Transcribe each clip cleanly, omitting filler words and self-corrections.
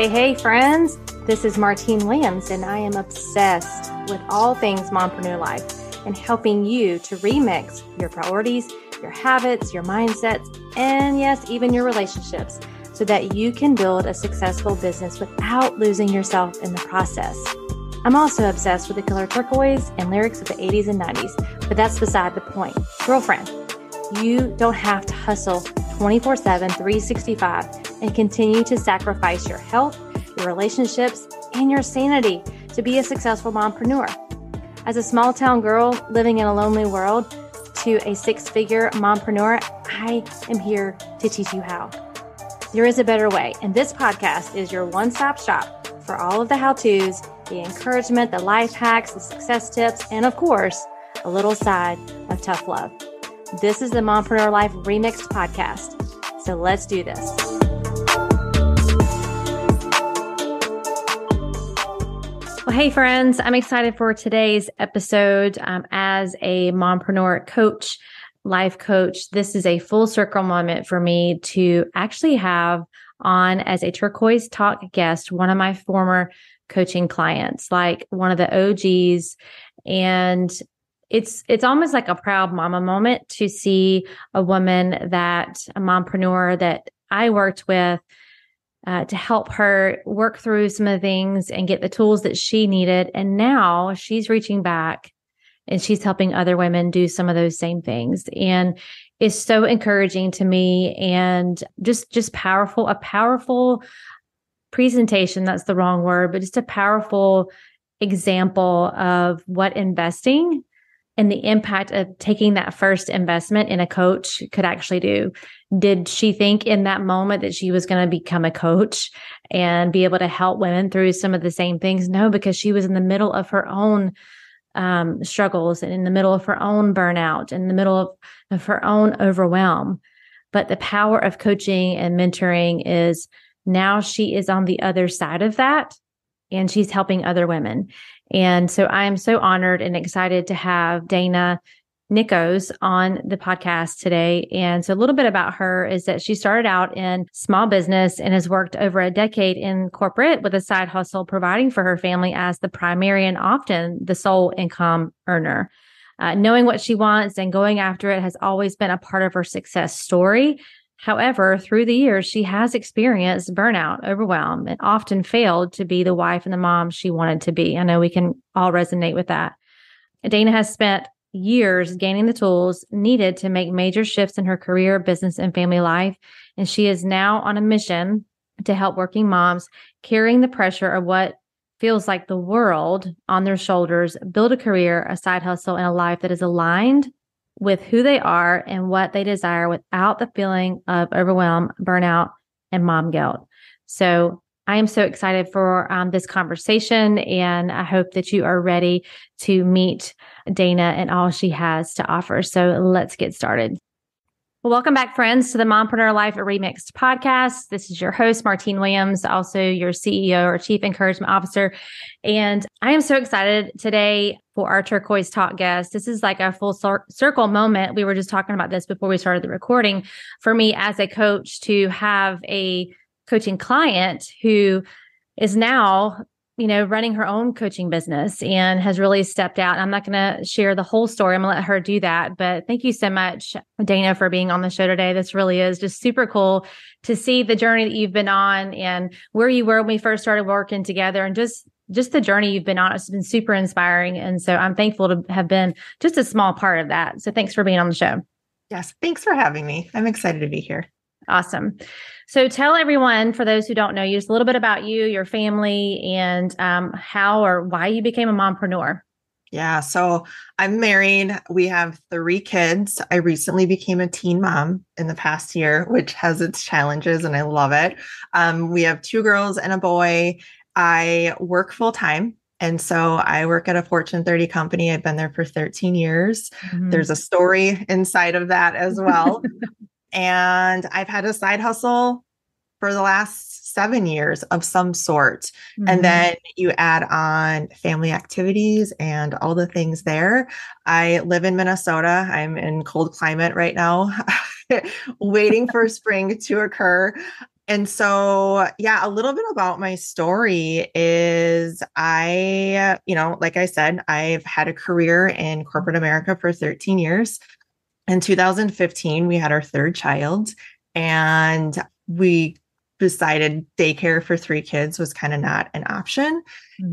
Hey, friends. This is Martine Williams, and I am obsessed with all things Mompreneur life and helping you to remix your priorities, your habits, your mindsets, and yes, even your relationships so that you can build a successful business without losing yourself in the process. I'm also obsessed with the color turquoise and lyrics of the 80s and 90s, but that's beside the point. Girlfriend, you don't have to hustle 24/7, 365 and continue to sacrifice your health, your relationships, and your sanity to be a successful mompreneur. As a small town girl living in a lonely world to a six-figure mompreneur, I am here to teach you how. There is a better way, and this podcast is your one-stop shop for all of the how-tos, the encouragement, the life hacks, the success tips, and of course, a little side of tough love. This is the Mompreneur Life Remixed podcast. So let's do this. Well, hey friends, I'm excited for today's episode. As a mompreneur coach, life coach, this is a full circle moment for me to actually have on as a Turquoise Talk guest, one of my former coaching clients, like one of the OGs. And it's almost like a proud mama moment to see a woman a mompreneur that I worked with to help her work through some of the things and get the tools that she needed. And now she's reaching back and she's helping other women do some of those same things. And it's so encouraging to me and just powerful, a powerful presentation. That's the wrong word, but just a powerful example of what investing and the impact of taking that first investment in a coach could actually do. Did she think in that moment that she was going to become a coach and be able to help women through some of the same things? No, because she was in the middle of her own struggles and in the middle of her own burnout, in the middle of her own overwhelm. But the power of coaching and mentoring is now she is on the other side of that and she's helping other women. And so I am so honored and excited to have Dana Nickos on the podcast today. And so a little bit about her is that she started out in small business and has worked over a decade in corporate with a side hustle, providing for her family as the primary and often the sole income earner. Knowing what she wants and going after it has always been a part of her success story. However, through the years, she has experienced burnout, overwhelm, and often failed to be the wife and the mom she wanted to be. I know we can all resonate with that. Dana has spent years gaining the tools needed to make major shifts in her career, business, and family life. And she is now on a mission to help working moms carrying the pressure of what feels like the world on their shoulders, build a career, a side hustle, and a life that is aligned with who they are and what they desire without the feeling of overwhelm, burnout, and mom guilt. So I am so excited for this conversation, and I hope that you are ready to meet Dana and all she has to offer. So let's get started. Well, welcome back, friends, to the Mompreneur Life Remixed podcast. This is your host, Martine Williams, also your CEO or Chief Encouragement Officer. And I am so excited today for our Turquoise Talk guest. This is like a full circle moment. We were just talking about this before we started the recording. For me as a coach to have a coaching client who is now running her own coaching business and has really stepped out. I'm not going to share the whole story. I'm going to let her do that. But thank you so much, Dana, for being on the show today. This really is just super cool to see the journey that you've been on and where you were when we first started working together and just the journey you've been on. It's been super inspiring. And so I'm thankful to have been just a small part of that. So thanks for being on the show. Yes. Thanks for having me. I'm excited to be here. Awesome. So tell everyone, for those who don't know you, just a little bit about you, your family, and how or why you became a mompreneur. Yeah. So I'm married. We have 3 kids. I recently became a teen mom in the past year, which has its challenges, and I love it. We have 2 girls and a boy. I work full time. And so I work at a Fortune 30 company. I've been there for 13 years. Mm-hmm. There's a story inside of that as well. And I've had a side hustle for the last 7 years of some sort. Mm-hmm. And then you add on family activities and all the things there. I live in Minnesota. I'm in cold climate right now, waiting for spring to occur. And so, yeah, a little bit about my story is like I said, I've had a career in corporate America for 13 years. In 2015, we had our third child, and we decided daycare for three kids was kind of not an option.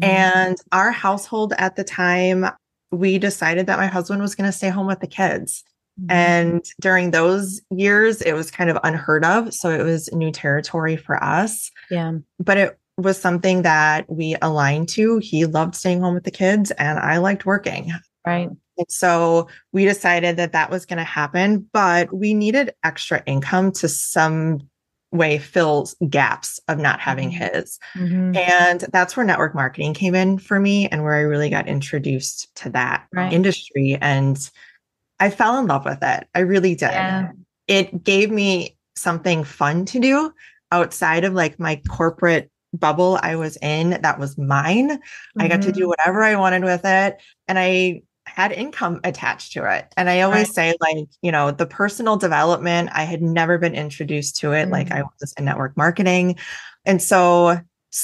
And our household at the time, we decided that my husband was going to stay home with the kids. And during those years, it was kind of unheard of. So it was new territory for us. Yeah. But it was something that we aligned to. He loved staying home with the kids, and I liked working. Right. And so we decided that that was going to happen, but we needed extra income to some way fill gaps of not having his. And that's where network marketing came in for me, and where I really got introduced to that industry. And I fell in love with it. I really did. Yeah. It gave me something fun to do outside of like my corporate bubble I was in. That was mine. I got to do whatever I wanted with it. And I had income attached to it. And I always say, like, the personal development, I had never been introduced to it. Like, I was in network marketing. And so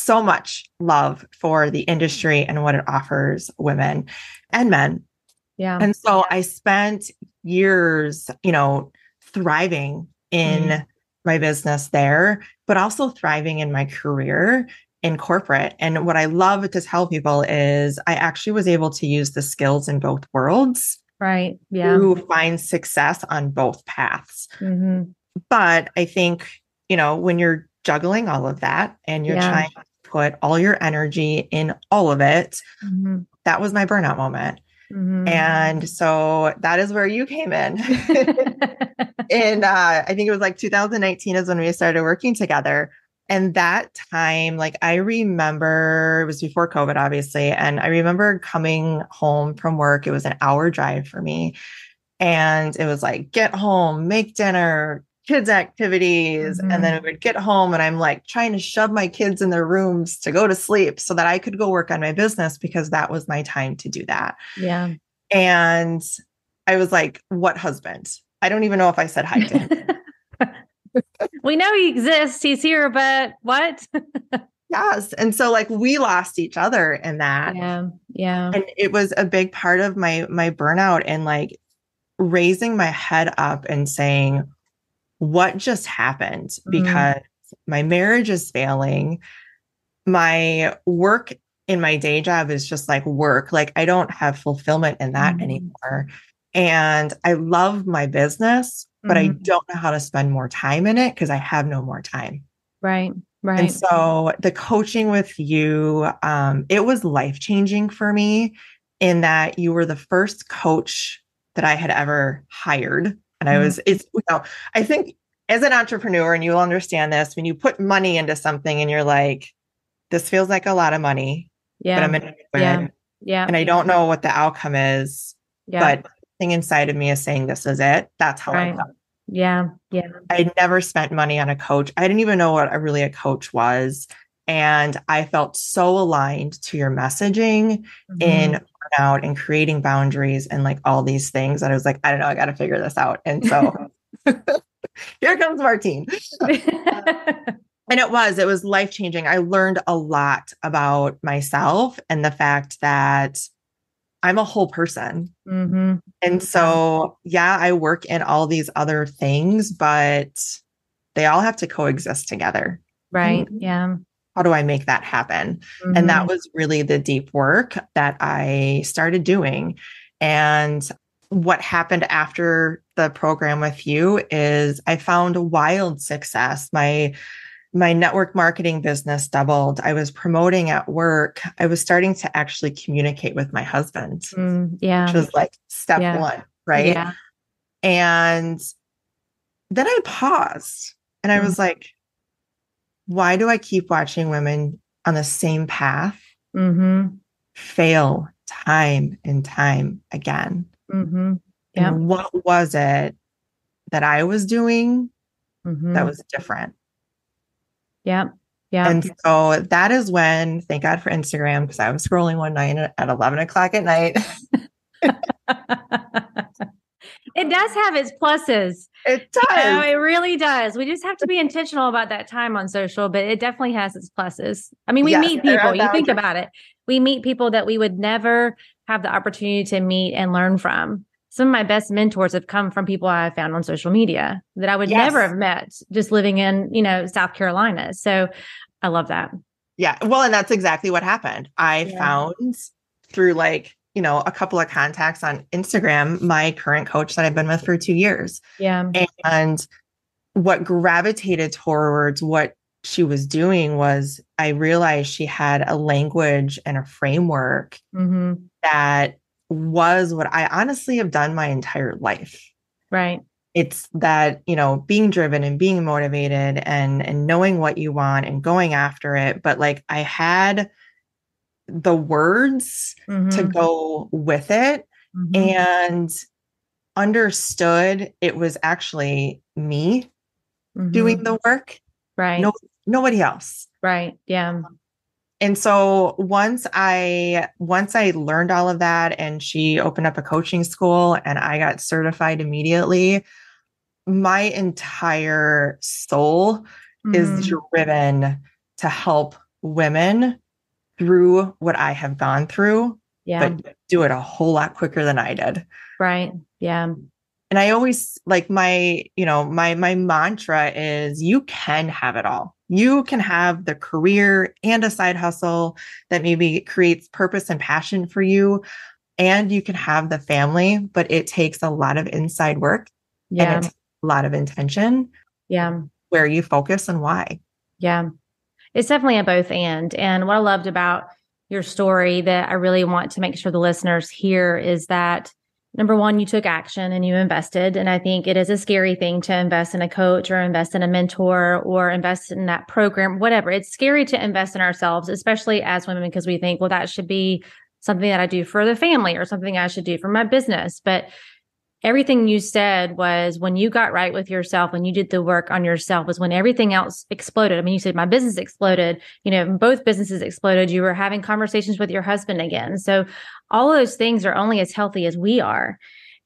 much love for the industry and what it offers women and men. Yeah. And so I spent years, thriving in my business there, but also thriving in my career in corporate. And what I love to tell people is I actually was able to use the skills in both worlds. Right. Yeah. To find success on both paths. But I think, when you're juggling all of that and you're trying to put all your energy in all of it, that was my burnout moment. And so that is where you came in. And I think it was like 2019 is when we started working together. And that time, like, I remember it was before COVID, obviously. And I remember coming home from work. It was an hour drive for me. And it was like, get home, make dinner, kids activities. And then we would get home and I'm like trying to shove my kids in their rooms to go to sleep so that I could go work on my business, because that was my time to do that. Yeah. And I was like, what husband? I don't even know if I said hi to him. We know he exists. He's here, but what? Yes. And so, like, we lost each other in that. Yeah. Yeah. And it was a big part of my burnout, and like raising my head up and saying, what just happened? Because my marriage is failing. My work in my day job is just like work. Like, I don't have fulfillment in that anymore. And I love my business, but I don't know how to spend more time in it because I have no more time. Right. Right. And so the coaching with you, it was life-changing for me, in that you were the first coach that I had ever hired. And I think as an entrepreneur, and you'll understand this, when you put money into something and you're like, this feels like a lot of money, but I'm going to do it. Yeah. And I don't know what the outcome is, but the thing inside of me is saying, this is it. That's how I felt. Yeah. Yeah. I never spent money on a coach. I didn't even know what a coach was. And I felt so aligned to your messaging in burnout and creating boundaries and like all these things that I was like, I don't know, I got to figure this out. And so here comes Martine. And it was life-changing. I learned a lot about myself and the fact that I'm a whole person. And so, I work in all these other things, but they all have to coexist together. Right. And yeah. how do I make that happen? And that was really the deep work that I started doing. And what happened after the program with you is I found wild success. My network marketing business doubled. I was promoting at work. I was starting to actually communicate with my husband, which was like step one, right? Yeah. And then I paused and I was like, why do I keep watching women on the same path fail time and time again? And what was it that I was doing that was different? Yeah. Yeah. And so that is when, thank God for Instagram, because I was scrolling one night at 11 o'clock at night. it does have its pluses. It does. It really does. We just have to be intentional about that time on social, but it definitely has its pluses. I mean, we meet people, you think about it. We meet people that we would never have the opportunity to meet and learn from. Some of my best mentors have come from people I found on social media that I would never have met just living in, South Carolina. So I love that. Yeah. Well, and that's exactly what happened. I found through a couple of contacts on Instagram, my current coach that I've been with for 2 years. Yeah. And what gravitated towards what she was doing was I realized she had a language and a framework that was what I honestly have done my entire life. Right. It's that, being driven and being motivated and knowing what you want and going after it. But I had the words to go with it and understood it was actually me doing the work. Right. Nobody else. Right. Yeah. And so once I learned all of that and she opened up a coaching school and I got certified immediately, my entire soul is driven to help women through what I have gone through, but do it a whole lot quicker than I did. Right. Yeah. And I always my mantra is you can have it all. You can have the career and a side hustle that maybe creates purpose and passion for you. And you can have the family, but it takes a lot of inside work and it takes a lot of intention. Yeah. Where you focus and why. Yeah. It's definitely a both and. And what I loved about your story that I really want to make sure the listeners hear is that number one, you took action and you invested. And I think it is a scary thing to invest in a coach or invest in a mentor or invest in that program, whatever. It's scary to invest in ourselves, especially as women, because we think, well, that should be something that I do for the family or something I should do for my business. But everything you said was when you got right with yourself, when you did the work on yourself was when everything else exploded. I mean, you said my business exploded, both businesses exploded. You were having conversations with your husband again. So all of those things are only as healthy as we are.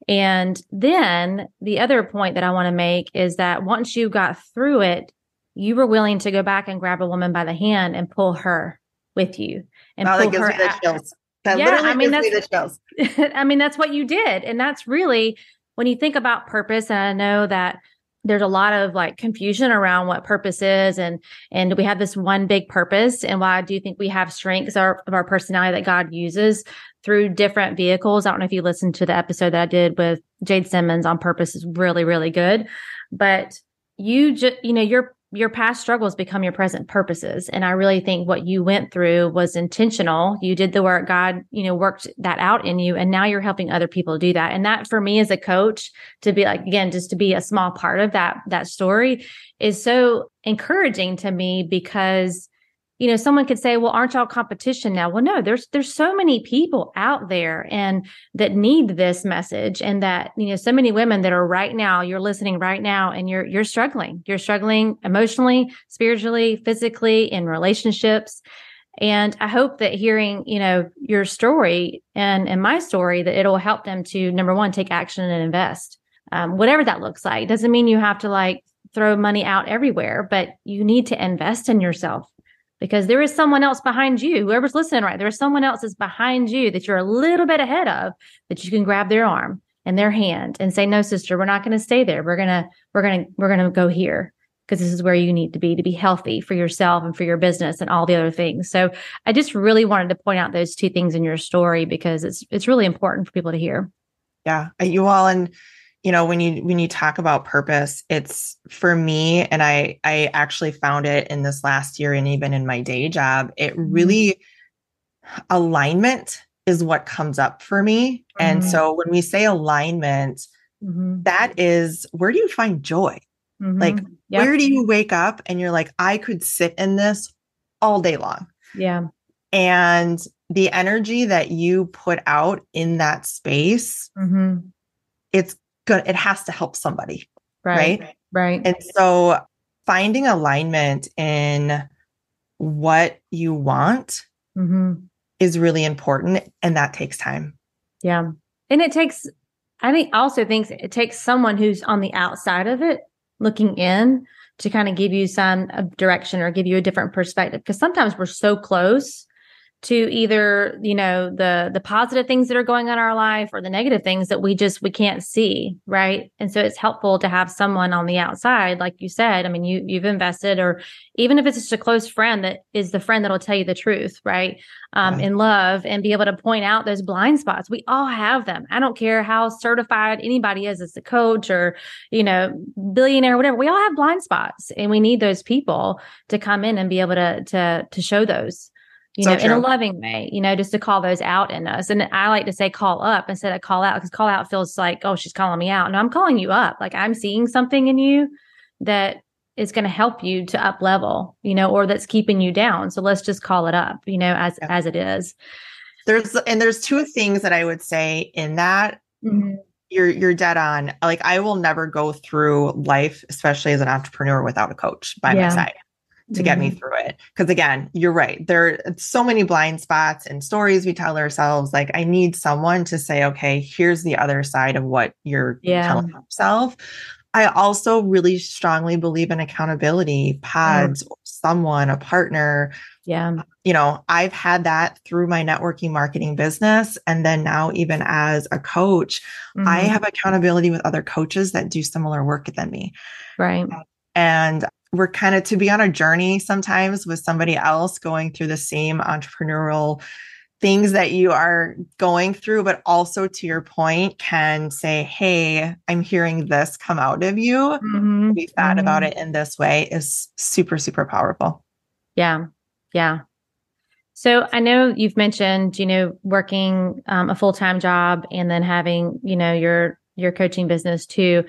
And then the other point that I want to make is that once you got through it, you were willing to go back and grab a woman by the hand and pull her with you and pull her out. I mean, that's what you did. And that's really, when you think about purpose, and I know that there's a lot of confusion around what purpose is. And we have this one big purpose. And while I do think we have strengths of our personality that God uses through different vehicles. I don't know if you listened to the episode that I did with Jade Simmons on purpose is really, really good. But you just, your past struggles become your present purposes. And I really think what you went through was intentional. You did the work. God, worked that out in you. And now you're helping other people do that. And that for me as a coach to be again, just to be a small part of that story is so encouraging to me because, someone could say, well, aren't y'all competition now? Well, no, there's so many people out there and that need this message and that, so many women that are right now, you're listening right now and you're struggling. You're struggling emotionally, spiritually, physically, in relationships. And I hope that hearing, your story and my story, that it'll help them to, number one, take action and invest, whatever that looks like. Doesn't mean you have to throw money out everywhere, but you need to invest in yourself. Because there is someone else behind you, whoever's listening, right? There's someone else is behind you that you're a little bit ahead of, that you can grab their arm and their hand and say, no, sister, we're not going to stay there. We're going to go here because this is where you need to be healthy for yourself and for your business and all the other things. So I just really wanted to point out those two things in your story because it's really important for people to hear. Yeah. You all, and when you talk about purpose, it's for me, and I actually found it in this last year and even in my day job, it really alignment is what comes up for me. And so when we say alignment, that is, where do you find joy? Where do you wake up and you're like, I could sit in this all day long. Yeah. And the energy that you put out in that space, it's good. It has to help somebody. Right. Right. And so finding alignment in what you want is really important. And that takes time. Yeah. And it takes I think also thinks it takes someone who's on the outside of it looking in to kind of give you some direction or give you a different perspective. Because sometimes we're so close to either, the positive things that are going on in our life or the negative things that we can't see. Right. And so it's helpful to have someone on the outside, like you said. I mean, you've invested, or even if it's just a close friend that is the friend that'll tell you the truth, right. In love, and be able to point out those blind spots. We all have them. I don't care how certified anybody is as a coach or, billionaire, whatever. We all have blind spots, and we need those people to come in and be able to show those. In a loving way, just to call those out in us. And I like to say call up instead of call out, because call out feels like, oh, she's calling me out. No, I'm calling you up. Like, I'm seeing something in you that is going to help you to up level, or that's keeping you down. So let's just call it up, as it is. There's two things that I would say in that. Mm-hmm. You're dead on. Like, I will never go through life, especially as an entrepreneur, without a coach by my side to get me through it. Because again, you're right. There are so many blind spots and stories we tell ourselves. Like, I need someone to say, okay, here's the other side of what you're telling yourself. I also really strongly believe in accountability, pods, or someone, a partner. Yeah. I've had that through my networking marketing business. And then now, even as a coach, I have accountability with other coaches that do similar work than me. Right. And we're kind of to be on a journey sometimes with somebody else going through the same entrepreneurial things that you are going through, but also, to your point, can say, hey, I'm hearing this come out of you. We thought about it in this way is super, super powerful. Yeah. Yeah. So I know you've mentioned, working a full-time job and then having, your coaching business too.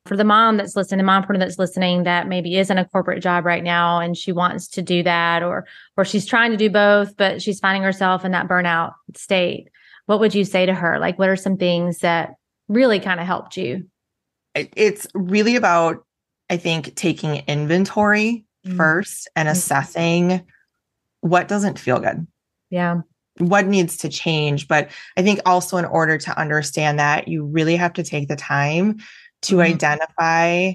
For the mom that's listening, the mompreneur that's listening, that maybe is in a corporate job right now and she wants to do that, or she's trying to do both, but she's finding herself in that burnout state. What would you say to her? Like, what are some things that really kind of helped you? It's really about, I think, taking inventory first and assessing what doesn't feel good. Yeah. What needs to change. But I think also, in order to understand that, you really have to take the time to identify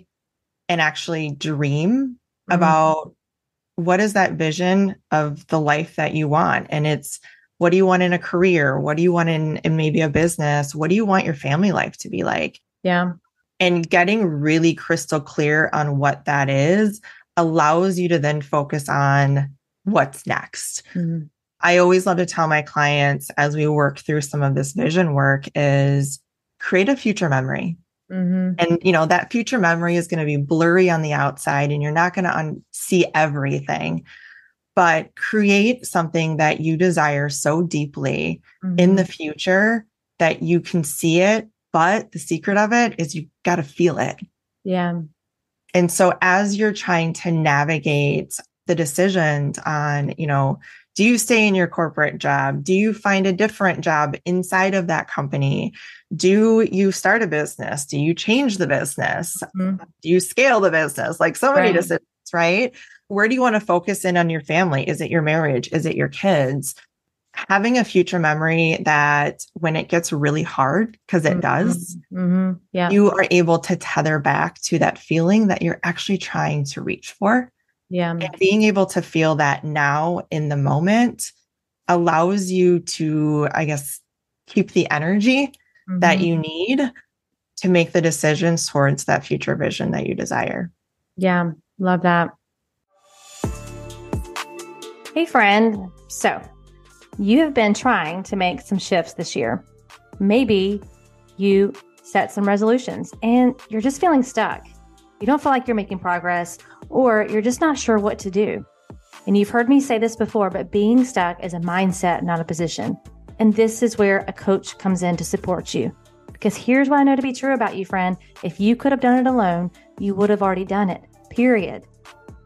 and actually dream about what is that vision of the life that you want. And it's, what do you want in a career? What do you want in maybe a business? What do you want your family life to be like? Yeah. And getting really crystal clear on what that is allows you to then focus on what's next. I always love to tell my clients, as we work through some of this vision work, is create a future memory. And, that future memory is going to be blurry on the outside and you're not going to see everything, but create something that you desire so deeply in the future that you can see it. But the secret of it is you got to feel it. Yeah. And so as you're trying to navigate the decisions on, do you stay in your corporate job? Do you find a different job inside of that company? Do you start a business? Do you change the business? Do you scale the business? Like, so many decisions, right? Where do you want to focus in on your family? Is it your marriage? Is it your kids? Having a future memory that when it gets really hard, because it does, you are able to tether back to that feeling that you're actually trying to reach for. Yeah. And being able to feel that now in the moment allows you to, I guess, keep the energy that you need to make the decisions towards that future vision that you desire. Yeah. Love that. Hey, friend. So you have been trying to make some shifts this year. Maybe you set some resolutions and you're just feeling stuck. You don't feel like you're making progress, or you're just not sure what to do. And you've heard me say this before, but being stuck is a mindset, not a position. And this is where a coach comes in to support you. Because here's what I know to be true about you, friend. If you could have done it alone, you would have already done it, period.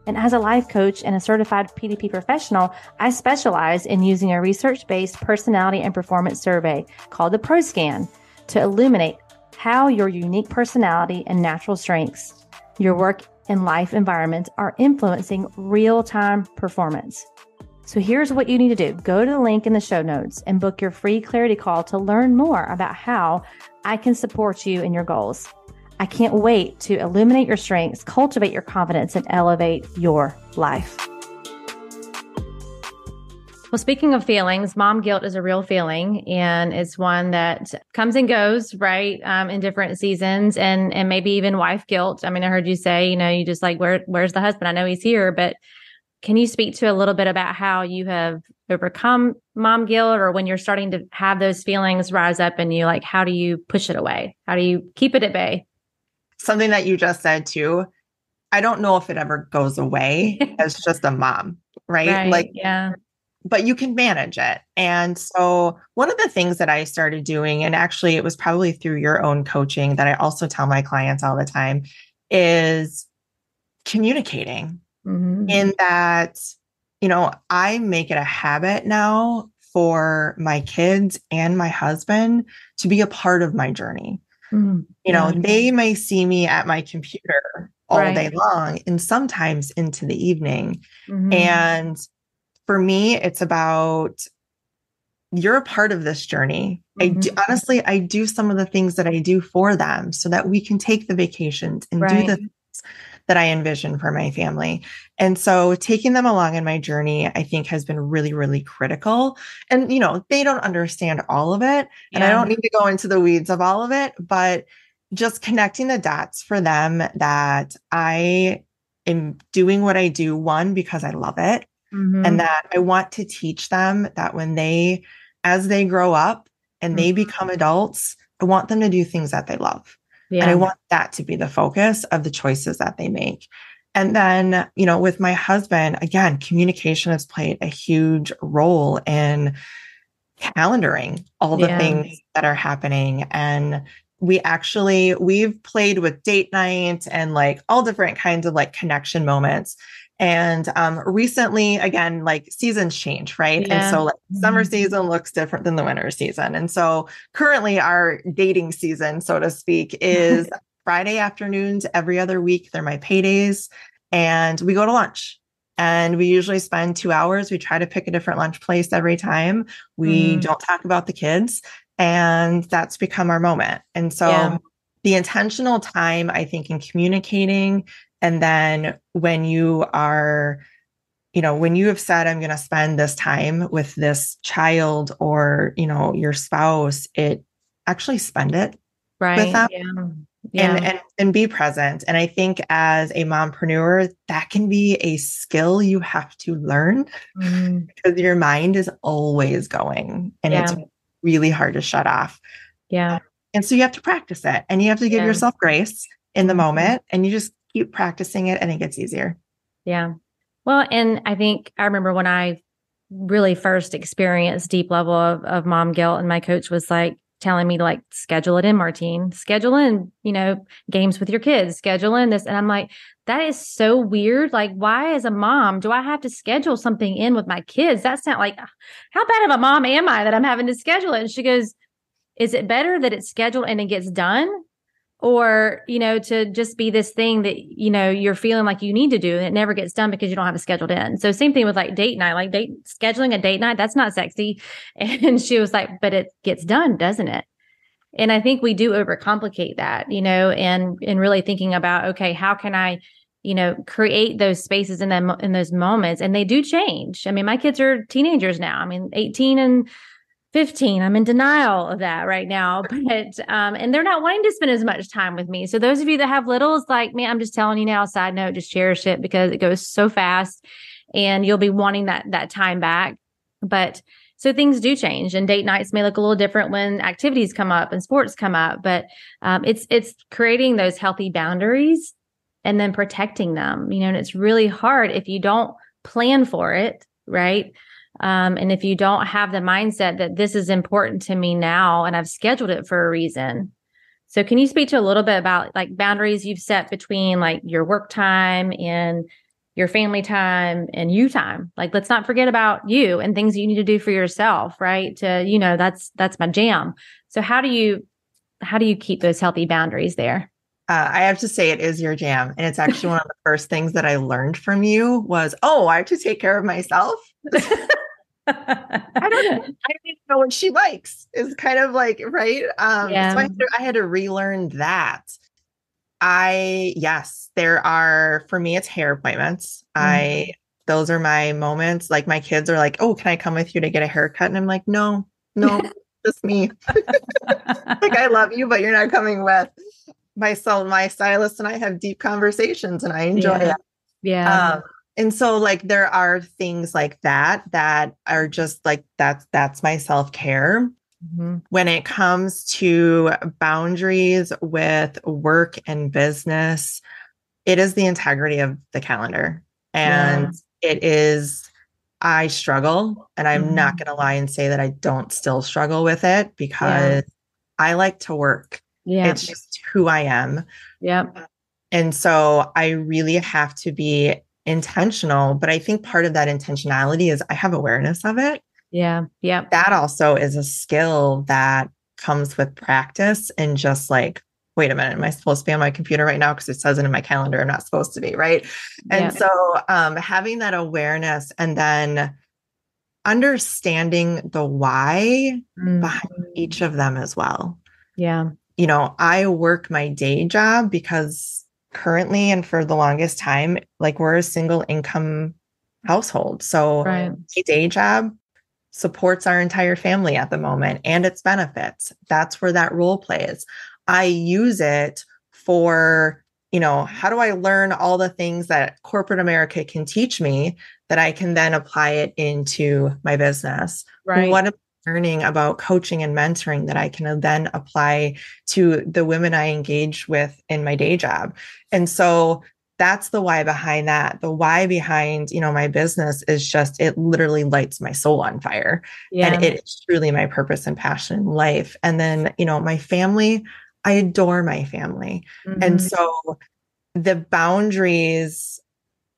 And as a life coach and a certified PDP professional, I specialize in using a research-based personality and performance survey called the ProScan to illuminate how your unique personality and natural strengths, your work and life environments, are influencing real-time performance. So here's what you need to do. Go to the link in the show notes and book your free clarity call to learn more about how I can support you in your goals. I can't wait to illuminate your strengths, cultivate your confidence, and elevate your life. Well, speaking of feelings, mom guilt is a real feeling, and it's one that comes and goes, right? In different seasons, and maybe even wife guilt. I mean, I heard you say, you just like, where's the husband? I know he's here, but can you speak to a little bit about how you have overcome mom guilt, or when you're starting to have those feelings rise up in you, like, how do you push it away? How do you keep it at bay? Something that you just said too, I don't know if it ever goes away as just a mom, right? Right. Yeah. But you can manage it. And so one of the things that I started doing, and actually it was probably through your own coaching that I also tell my clients all the time, is communicating. In that, I make it a habit now for my kids and my husband to be a part of my journey. They may see me at my computer all day long and sometimes into the evening. And for me, it's about, you're a part of this journey. Honestly, I do some of the things that I do for them so that we can take the vacations and do the things that I envision for my family. And so taking them along in my journey, I think has been really, really critical. And, they don't understand all of it. And I don't need to go into the weeds of all of it, but just connecting the dots for them that I am doing what I do, one, because I love it. And that I want to teach them that as they grow up and they become adults, I want them to do things that they love. Yeah. And I want that to be the focus of the choices that they make. And then, with my husband, again, communication has played a huge role in calendaring all the things that are happening. And we've played with date night and like all different kinds of like connection moments. And recently, again, like seasons change, right? Yeah. And so like summer season looks different than the winter season. And so currently our dating season, so to speak, is Friday afternoons every other week. They're my paydays. And we go to lunch. And we usually spend 2 hours. We try to pick a different lunch place every time. We don't talk about the kids. And that's become our moment. And so the intentional time, I think, in communicating. And then when you are, when you have said, I'm going to spend this time with this child or, your spouse, it actually spend it with them and be present. And I think as a mompreneur, that can be a skill you have to learn because your mind is always going and it's really hard to shut off. Yeah. And so you have to practice it and you have to give yourself grace in the moment and you just keep practicing it and it gets easier. Yeah. Well, and I think I remember when I really first experienced deep level of mom guilt and my coach was like telling me to like schedule it in, Martine, schedule in, games with your kids, schedule in this. And I'm like, that is so weird. Like, why as a mom do I have to schedule something in with my kids? That's not like, how bad of a mom am I that I'm having to schedule it? And she goes, is it better that it's scheduled and it gets done? Or, to just be this thing that, you're feeling like you need to do and it never gets done because you don't have it scheduled in. So same thing with like date night, scheduling a date night, that's not sexy. And she was like, but it gets done, doesn't it? And I think we do overcomplicate that, and really thinking about, okay, how can I, create those spaces in them, in those moments? And they do change. I mean, my kids are teenagers now. I mean, 18 and 15. I'm in denial of that right now, but, and they're not wanting to spend as much time with me. So those of you that have littles, like me, I'm just telling you now, side note, just cherish it because it goes so fast and you'll be wanting that time back. But so things do change and date nights may look a little different when activities come up and sports come up, but, it's creating those healthy boundaries and then protecting them, and it's really hard if you don't plan for it, right? And if you don't have the mindset that this is important to me now, and I've scheduled it for a reason. So can you speak to a little bit about like boundaries you've set between like your work time and your family time and you time? Like, let's not forget about you and things you need to do for yourself, right? That's my jam. So how do you keep those healthy boundaries there? I have to say it is your jam. And it's actually one of the first things that I learned from you was, I have to take care of myself. I don't even know what she likes is kind of like, right. Yeah. So I had to relearn that. Yes, there are, for me, it's hair appointments. Mhm. Those are my moments. Like my kids are like, oh, can I come with you to get a haircut? And I'm like, no, just me. Like, I love you, but you're not coming with. My stylist and I have deep conversations and I enjoy Yeah. it. Yeah. Um, and so like there are things like that are just like that's my self-care. Mhm. When it comes to boundaries with work and business, it is the integrity of the calendar. Yeah. And it is, I struggle, and I'm not Mhm. going to lie and say that I don't still struggle with it Yeah. because I like to work. Yeah. It's just who I am. Yep. And so I really have to be intentional. But I think part of that intentionality is I have awareness of it. Yeah. Yep. That also is a skill that comes with practice and just like, wait a minute, am I supposed to be on my computer right now? Because it says it in my calendar. I'm not supposed to be, right? And Yep. so having that awareness and then understanding the why Mhm. behind each of them as well. Yeah. I work my day job because currently and for the longest time, like we're a single income household. So Right. my day job supports our entire family at the moment and its benefits. That's where that role plays. I use it for, how do I learn all the things that corporate America can teach me that I can then apply it into my business? Right. What am I learning about coaching and mentoring that I can then apply to the women I engage with in my day job? And so that's the why behind that. The why behind, my business is just, it literally lights my soul on fire. And Yeah. it is truly my purpose and passion in life. And then, my family, I adore my family. And Mhm. so the boundaries,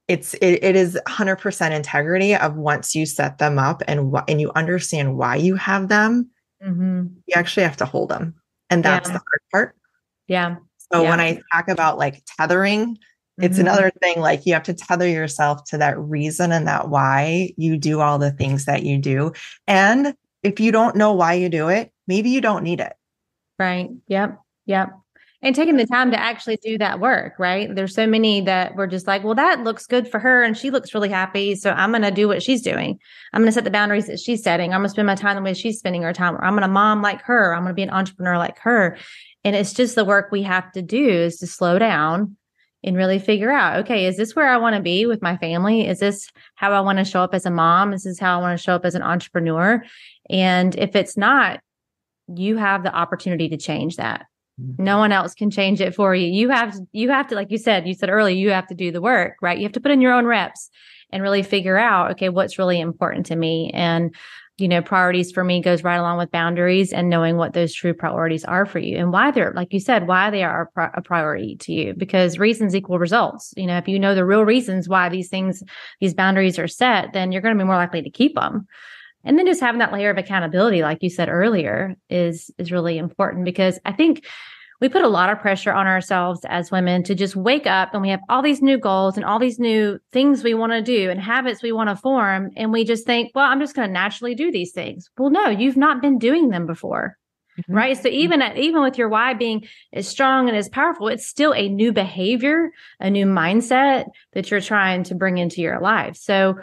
it is 100% integrity of once you set them up and you understand why you have them, Mhm. you actually have to hold them. And that's the Yeah. hard part. Yeah. So when Yeah. I talk about like tethering, it's Mhm. another thing. Like you have to tether yourself to that reason and that why you do all the things that you do. And if you don't know why you do it, maybe you don't need it. Right. Yep. Yep. And taking the time to actually do that work, right? There's so many that were just like, well, that looks good for her and she looks really happy. So I'm going to do what she's doing. I'm going to set the boundaries that she's setting. I'm going to spend my time the way she's spending her time. Or I'm going to mom like her. I'm going to be an entrepreneur like her. And it's just the work we have to do is to slow down and really figure out, okay, is this where I want to be with my family? Is this how I want to show up as a mom? Is this how I want to show up as an entrepreneur? And if it's not, you have the opportunity to change that. No one else can change it for you. You have to, like you said earlier, you have to do the work, right? You have to put in your own reps and really figure out, okay, what's really important to me. And, priorities for me goes right along with boundaries and knowing what those true priorities are for you and why they're, like you said, why they are a priority to you, because reasons equal results. If you know the real reasons why these boundaries are set, then you're going to be more likely to keep them. And then just having that layer of accountability, like you said earlier, is really important, because I think we put a lot of pressure on ourselves as women to just wake up and we have all these new goals and all these new things we want to do and habits we want to form. And we just think, well, I'm just going to naturally do these things. Well, no, you've not been doing them before. Mhm. Right. So even with your why being as strong and as powerful, it's still a new behavior, a new mindset that you're trying to bring into your life. So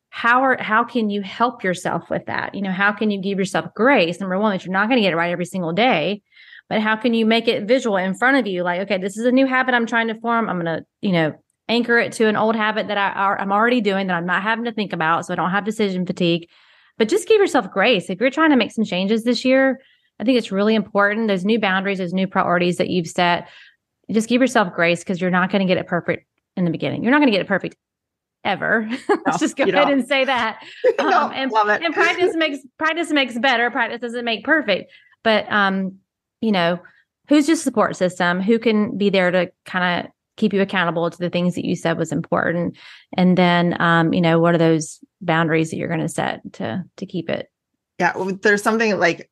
how can you help yourself with that? How can you give yourself grace? Number one, that you're not going to get it right every single day, but how can you make it visual in front of you? Like, okay, this is a new habit I'm trying to form. I'm going to, anchor it to an old habit that I'm already doing, that I'm not having to think about. So I don't have decision fatigue, but just give yourself grace. If you're trying to make some changes this year, I think it's really important. Those new boundaries, those new priorities that you've set, just give yourself grace, because you're not going to get it perfect in the beginning. You're not going to get it perfect ever. Let's No, just go you ahead don't. and say that. No, And love it. practice makes better. Practice doesn't make perfect. But you know, who's your support system? Who can be there to kind of keep you accountable to the things that you said was important? And then what are those boundaries that you're going to set to keep it? Yeah, there's something like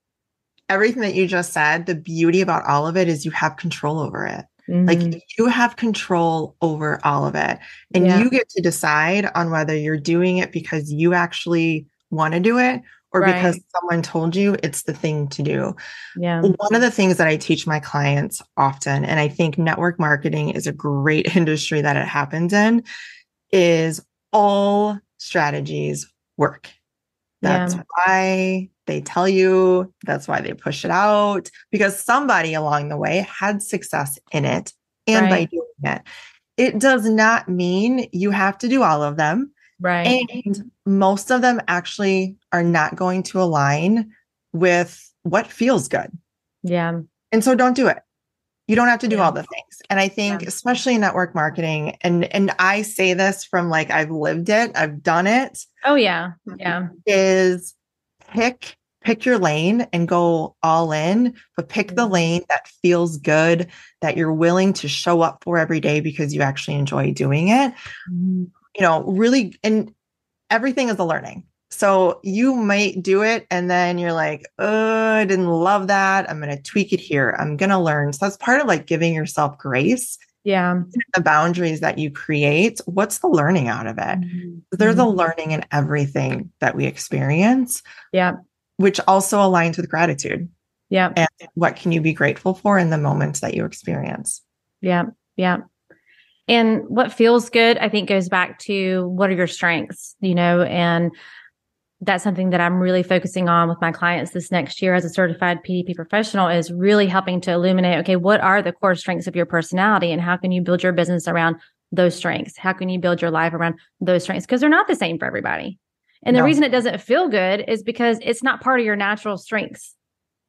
everything that you just said. The beauty about all of it is you have control over it. Mm-hmm. Like you have control over all of it. And Yeah. you get to decide on whether you're doing it because you actually want to do it or Right. because someone told you it's the thing to do. Yeah. One of the things that I teach my clients often, and I think network marketing is a great industry that it happens in, is all strategies work. That's Yeah. why they tell you, that's why they push it out, because somebody along the way had success in it and by Right. doing it. It does not mean you have to do all of them. Right. And most of them actually are not going to align with what feels good. Yeah. And so don't do it. You don't have to do Yeah. all the things. And I Yeah. think, especially in network marketing, and I say this from like I've lived it, I've done it, Oh yeah. Yeah. is pick your lane and go all in, but pick the Yeah. lane that feels good, that you're willing to show up for every day because you actually enjoy doing it. Mhm. Really, and everything is a learning. So you might do it and then you're like, oh, I didn't love that. I'm going to tweak it here. I'm going to learn. So that's part of like giving yourself grace, Yeah. the boundaries that you create. What's the learning out of it? Mhm. There's a Mhm. learning in everything that we experience, Yeah. which also aligns with gratitude. Yeah. And what can you be grateful for in the moments that you experience? Yeah. Yeah. And what feels good, I think, goes back to what are your strengths, and that's something that I'm really focusing on with my clients this next year as a certified PDP professional is really helping to illuminate, okay, what are the core strengths of your personality and how can you build your business around those strengths? How can you build your life around those strengths? Because they're not the same for everybody. And the No. reason it doesn't feel good is because it's not part of your natural strengths.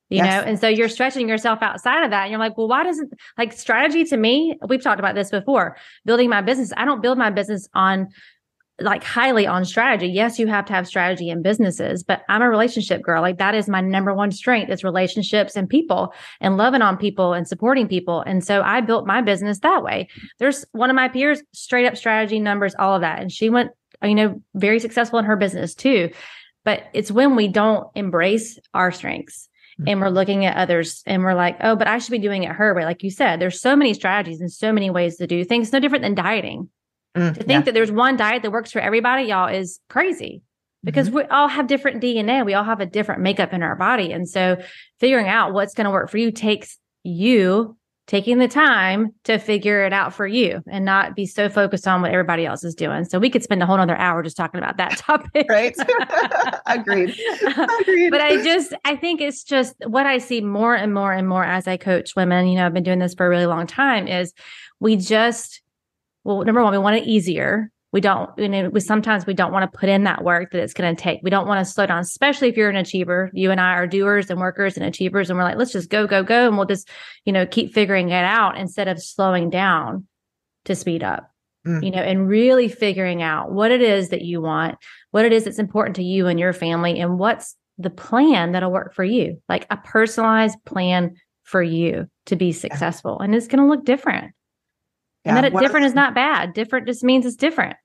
Yes. And so you're stretching yourself outside of that. And you're like, well, why doesn't like strategy to me? We've talked about this before. Building my business. I don't build my business on like highly on strategy. Yes, you have to have strategy in businesses, but I'm a relationship girl. Like that is my number one strength is relationships and people and loving on people and supporting people. And so I built my business that way. There's one of my peers, straight up strategy numbers, all of that. And she went, very successful in her business too. But it's when we don't embrace our strengths and we're looking at others and we're like, oh, but I should be doing it her way. Like you said, there's so many strategies and so many ways to do things, no different than dieting. To think that there's one diet that works for everybody, y'all, is crazy because we all have different DNA. We all have a different makeup in our body. And so figuring out what's going to work for you takes you taking the time to figure it out for you and not be so focused on what everybody else is doing. So we could spend a whole nother hour just talking about that topic. Right. Agreed. Agreed. But I think it's just what I see more and more and more as I coach women, I've been doing this for a really long time is number one, we want it easier. We don't, sometimes we don't want to put in that work that it's going to take. We don't want to slow down, especially if you're an achiever. You and I are doers and workers and achievers. And we're like, let's just go, go, go. And we'll just, keep figuring it out instead of slowing down to speed up, and really figuring out what it is that you want, what it is that's important to you and your family, and what's the plan that'll work for you, like a personalized plan for you to be successful. And it's going to look different. And that different is not bad. Different just means it's different.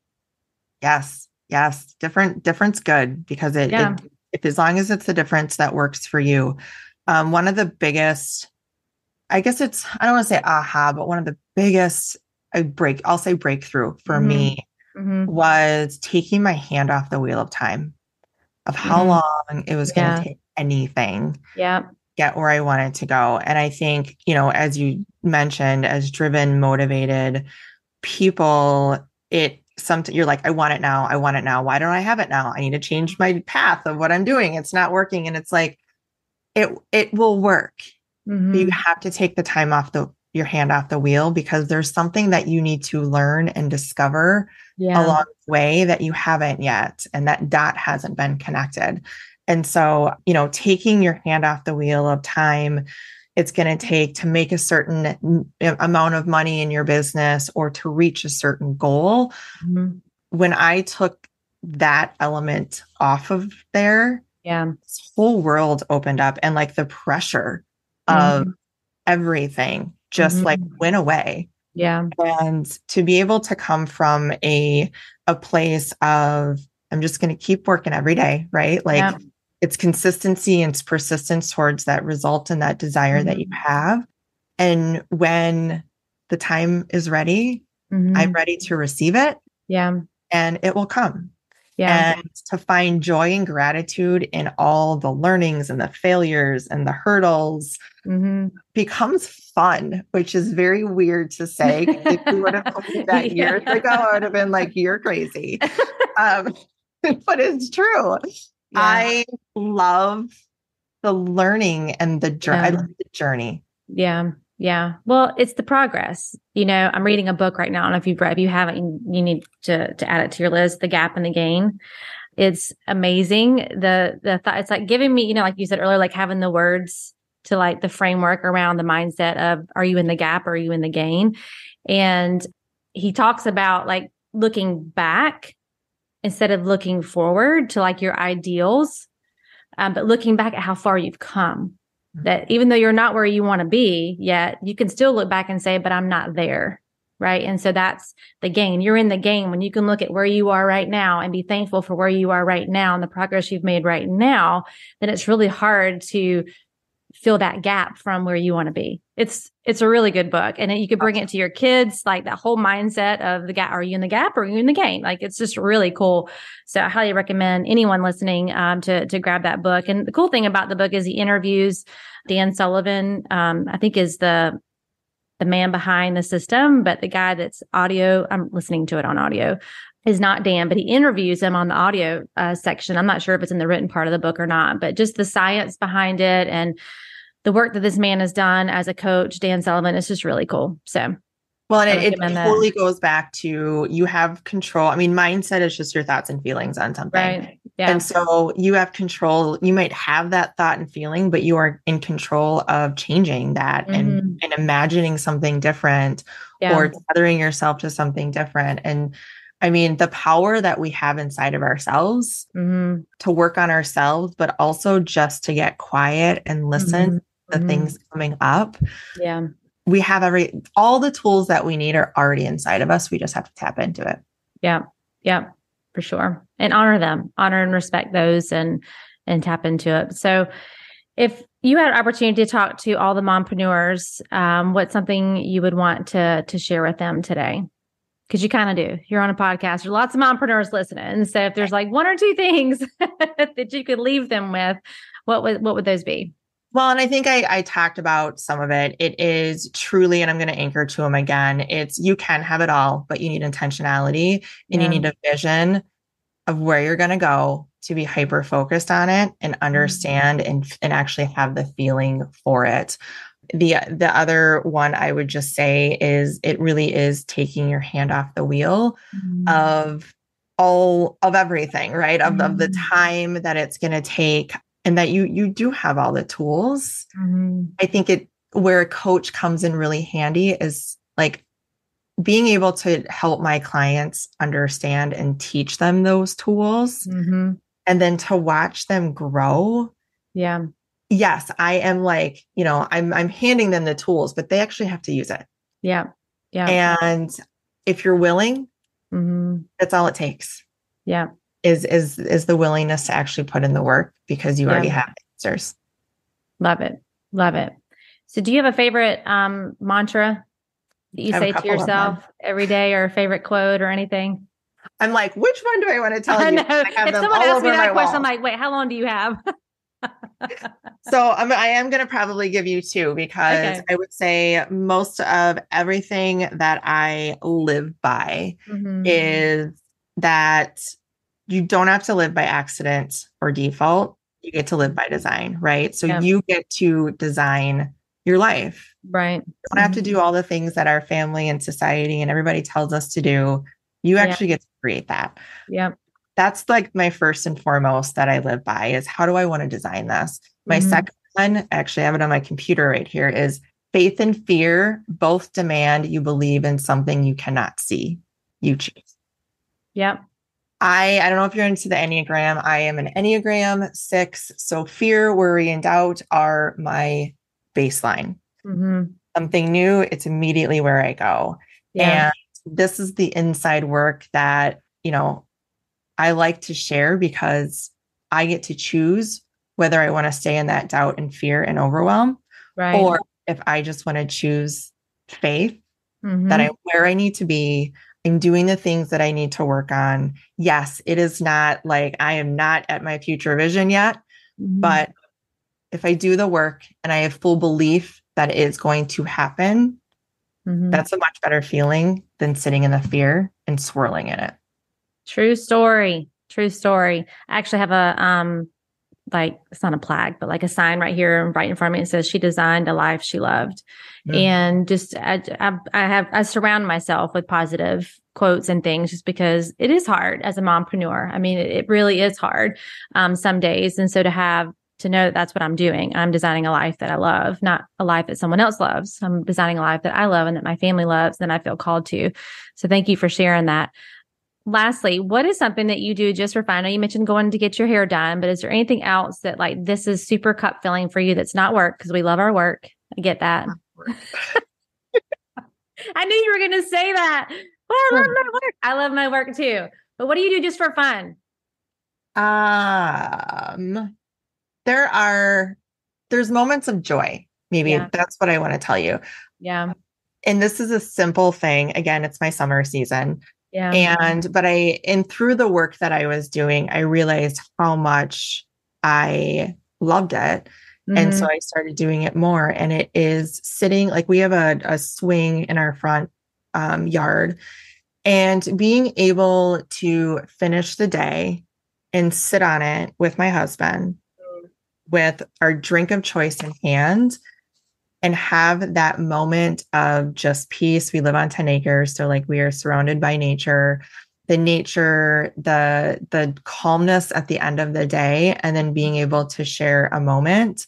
Yes. Yes. Different's good because if as long as it's the difference that works for you. One of the biggest, I guess I don't want to say aha, but one of the biggest I'll say breakthrough for me was taking my hand off the wheel of time, of how long it was going to take anything. Yeah. Get where I wanted to go. And I think, as you mentioned, as driven, motivated people, you're like, I want it now. I want it now. Why don't I have it now? I need to change my path of what I'm doing. It's not working. And it's like, it will work. But you have to take the time your hand off the wheel because there's something that you need to learn and discover along the way that you haven't yet. And that dot hasn't been connected. And so, taking your hand off the wheel of time, it's going to take to make a certain amount of money in your business or to reach a certain goal. When I took that element off of there, this whole world opened up and like the pressure of everything just like went away. Yeah. And to be able to come from a place of, I'm just going to keep working every day, right? Like it's consistency and it's persistence towards that result and that desire that you have. And when the time is ready, I'm ready to receive it. Yeah. And it will come. Yeah. and to find joy and gratitude in all the learnings and the failures and the hurdles Mm-hmm. becomes fun, which is very weird to say. If you would have told me that years ago, I would have been like, you're crazy. Um, but it's true. Yeah. I love the learning and the journey. I Yeah. love the journey. Yeah. Yeah. Well, it's the progress. I'm reading a book right now. I don't know if you've read, if you haven't, you need to add it to your list, The Gap and the Gain. It's amazing. The thought, it's like giving me, like you said earlier, like having the words to like the framework around the mindset of, are you in the gap or are you in the gain? And he talks about like looking back instead of looking forward to like your ideals, but looking back at how far you've come. That even though you're not where you want to be yet, you can still look back and say, but I'm not there. Right. And so that's the gain. You're in the game when you can look at where you are right now and be thankful for where you are right now and the progress you've made right now. Then it's really hard to fill that gap from where you want to be. It's a really good book. And you could bring it to your kids, like that whole mindset of the gap. Are you in the gap or are you in the gain? Like, it's just really cool. So I highly recommend anyone listening to grab that book. And the cool thing about the book is he interviews Dan Sullivan, I think is the man behind the system, but the guy that's audio, I'm listening to it on audio, is not Dan, but he interviews him on the audio section. I'm not sure if it's in the written part of the book or not, but just the science behind it and the work that this man has done as a coach, Dan Sullivan, is just really cool. So, well, and it totally goes back to you have control. I mean, mindset is just your thoughts and feelings on something. Right. Yeah. And so you have control. You might have that thought and feeling, but you are in control of changing that and imagining something different or tethering yourself to something different. And I mean, the power that we have inside of ourselves to work on ourselves, but also just to get quiet and listen to the things coming up. Yeah. We have all the tools that we need are already inside of us. We just have to tap into it. Yeah. Yeah, for sure. And honor and respect those and tap into it. So if you had an opportunity to talk to all the mompreneurs, what's something you would want to share with them today? Because you kind of do. You're on a podcast. There's lots of mompreneurs listening. So if there's like one or two things that you could leave them with, what would those be? Well, and I think I talked about some of it. It is truly, and I'm going to anchor to them again. It's you can have it all, but you need intentionality and you need a vision of where you're going to go to be hyper focused on it and understand and actually have the feeling for it. The other one I would just say is it really is taking your hand off the wheel of everything, right? Of the time that it's going to take. And that you do have all the tools. I think where a coach comes in really handy is like being able to help my clients understand and teach them those tools and then to watch them grow. Yeah. Yes, I am like, I'm handing them the tools, but they actually have to use it. Yeah. Yeah. And if you're willing, that's all it takes. Yeah. Is the willingness to actually put in the work because you already have answers. Love it. Love it. So do you have a favorite mantra that you say to yourself every day or a favorate quote or anything? I'm like, which one do I want to tell you? I have if someone asks me that question, I'm like, wait, how long do you have? So I am going to probably give you two because I would say most of everything that I live by is that you don't have to live by accident or default. You get to live by design, right? So you get to design your life. Right. You don't have to do all the things that our family and society and everybody tells us to do. You actually get to create that. Yeah. That's like my first and foremost that I live by is how do I want to design this? My second one, actually I have it on my computer right here, is faith and fear both demand you believe in something you cannot see. You choose. Yep. I don't know if you're into the Enneagram. I am an Enneagram 6. So fear, worry, and doubt are my baseline. Something new, it's immediately where I go. Yeah. And this is the inside work that, I like to share because I get to choose whether I want to stay in that doubt and fear and overwhelm, or if I just want to choose faith that I'm where I need to be. I'm doing the things that I need to work on. Yes, it is not like I am not at my future vision yet, but if I do the work and I have full belief that it is going to happen, that's a much better feeling than sitting in the fear and swirling in it. True story. True story. I actually have a, like, it's not a plaque, but like a sign right here, right in front of me. It says she designed a life she loved. And just, I surround myself with positive quotes and things just because it is hard as a mompreneur. I mean, it really is hard, some days. And so to know that that's what I'm doing. I'm designing a life that I love, not a life that someone else loves. I'm designing a life that I love and that my family loves and I feel called to. So thank you for sharing that. Lastly, what is something that you do just for fun? I know you mentioned going to get your hair done, but is there anything else that like this is super cup filling for you that's not work? Because we love our work. I get that. I knew you were going to say that. Well, I love my work. I love my work too. But what do you do just for fun? There's moments of joy. Maybe that's what I want to tell you. Yeah. And this is a simple thing. Again, it's my summer season. Yeah. And through the work that I was doing, I realized how much I loved it. And so I started doing it more. And it is sitting, like we have a swing in our front yard, and being able to finish the day and sit on it with my husband with our drink of choice in hand and have that moment of just peace. We live on 10 acres. So like we are surrounded by nature, the calmness at the end of the day, and then being able to share a moment,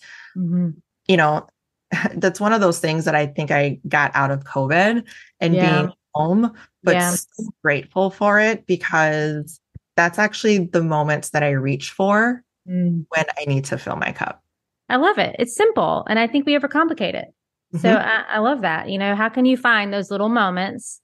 that's one of those things that I think I got out of COVID and being home, but so grateful for it because that's actually the moments that I reach for when I need to fill my cup. I love it. It's simple. And I think we overcomplicate it. So I love that. How can you find those little moments?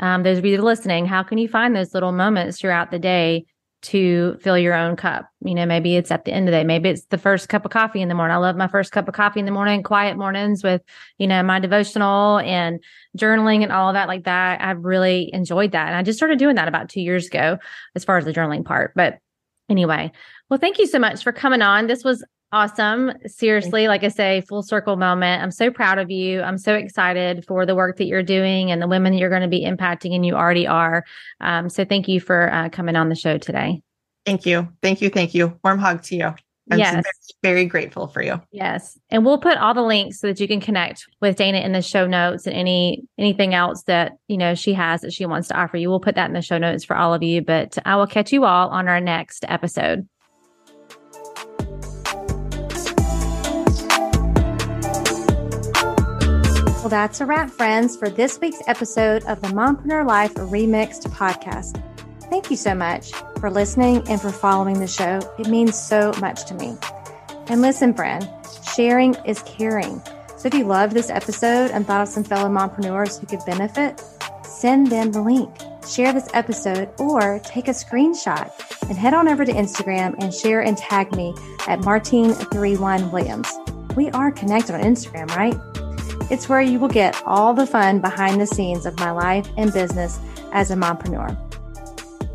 Those of you listening, how can you find those little moments throughout the day to fill your own cup? Maybe it's at the end of the day. Maybe it's the first cup of coffee in the morning. I love my first cup of coffee in the morning, quiet mornings with, my devotional and journaling and all of that like that. I've really enjoyed that. And I just started doing that about 2 years ago as far as the journaling part. But anyway, well, thank you so much for coming on. This was awesome. Seriously, like I say, full circle moment. I'm so proud of you. I'm so excited for the work that you're doing and the women that you're going to be impacting, and you already are. So thank you for coming on the show today. Thank you. Thank you. Thank you. Warm hug to you. I'm very, very grateful for you. Yes. And we'll put all the links so that you can connect with Dana in the show notes, and anything else that, she has that she wants to offer you. We'll put that in the show notes for all of you, but I will catch you all on our next episode. Well, that's a wrap, friends, for this week's episode of the Mompreneur Life Remixed podcast. Thank you so much for listening and for following the show. It means so much to me. And listen, friend, sharing is caring. So if you loved this episode and thought of some fellow mompreneurs who could benefit, send them the link. Share this episode or take a screenshot and head on over to Instagram and share and tag me at Martine31Williams. We are connected on Instagram, right? It's where you will get all the fun behind the scenes of my life and business as a mompreneur.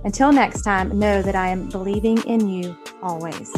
Until next time, know that I am believing in you always.